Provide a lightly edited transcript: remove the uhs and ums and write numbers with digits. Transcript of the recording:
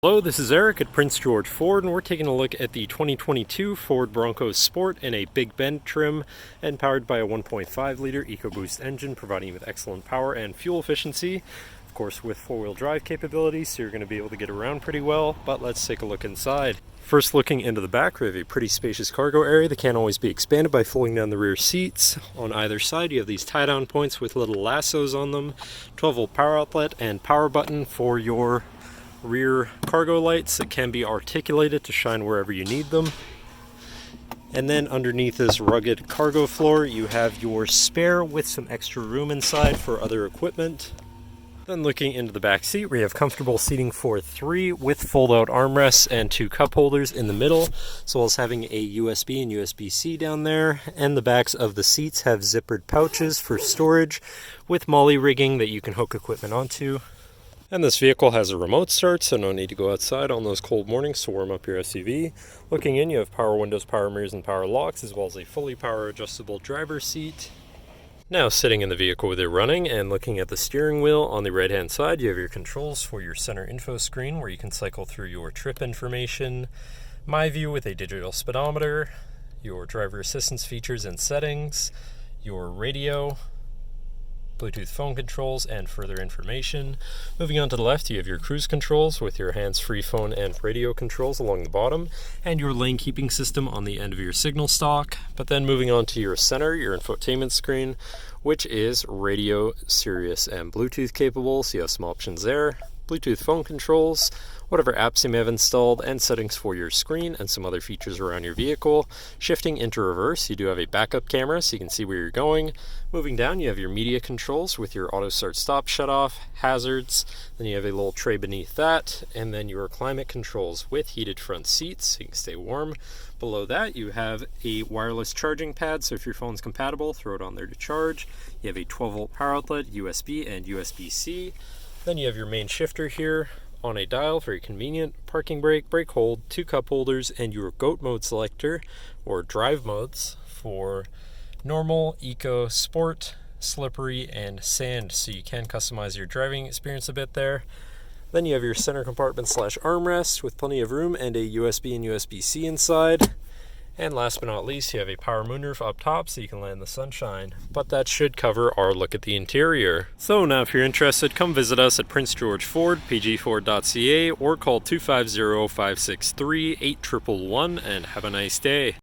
Hello, this is Eric at Prince George Ford, and we're taking a look at the 2022 Ford Bronco Sport in a Big Bend trim and powered by a 1.5-liter EcoBoost engine, providing you with excellent power and fuel efficiency. Of course, with four-wheel drive capability, so you're going to be able to get around pretty well, but let's take a look inside. First, looking into the back, we have a pretty spacious cargo area that can always be expanded by folding down the rear seats. On either side, you have these tie-down points with little lassos on them, 12-volt power outlet, and power button for your rear cargo lights that can be articulated to shine wherever you need them. And then underneath this rugged cargo floor, you have your spare with some extra room inside for other equipment. Then looking into the back seat, we have comfortable seating for three with fold-out armrests and two cup holders in the middle, as well as having a USB and USB-C down there. And the backs of the seats have zippered pouches for storage with MOLLE rigging that you can hook equipment onto. And this vehicle has a remote start, so no need to go outside on those cold mornings to warm up your SUV. Looking in, you have power windows, power mirrors, and power locks, as well as a fully power adjustable driver's seat. Now sitting in the vehicle with it running and looking at the steering wheel, on the right hand side you have your controls for your center info screen where you can cycle through your trip information, My View with a digital speedometer, your driver assistance features and settings, your radio, Bluetooth phone controls, and further information. Moving on to the left, you have your cruise controls with your hands-free phone and radio controls along the bottom, and your lane keeping system on the end of your signal stock. But then moving on to your center, your infotainment screen, which is radio, Sirius, and Bluetooth capable, so you have some options there. Bluetooth phone controls, whatever apps you may have installed, and settings for your screen and some other features around your vehicle. Shifting into reverse, you do have a backup camera so you can see where you're going. Moving down, you have your media controls with your auto start stop shut off, hazards, then you have a little tray beneath that, and then your climate controls with heated front seats so you can stay warm. Below that, you have a wireless charging pad, so if your phone's compatible, throw it on there to charge. You have a 12-volt power outlet, USB and USB-C. Then you have your main shifter here on a dial, very convenient, parking brake, brake hold, two cup holders, and your GOAT mode selector, or drive modes, for normal, eco, sport, slippery, and sand, so you can customize your driving experience a bit there. Then you have your center compartment / armrest with plenty of room and a USB and USB-C inside. And last but not least, you have a power moonroof up top so you can land in the sunshine. But that should cover our look at the interior. So now if you're interested, come visit us at Prince George Ford, pgford.ca, or call 250-563-8111 and have a nice day.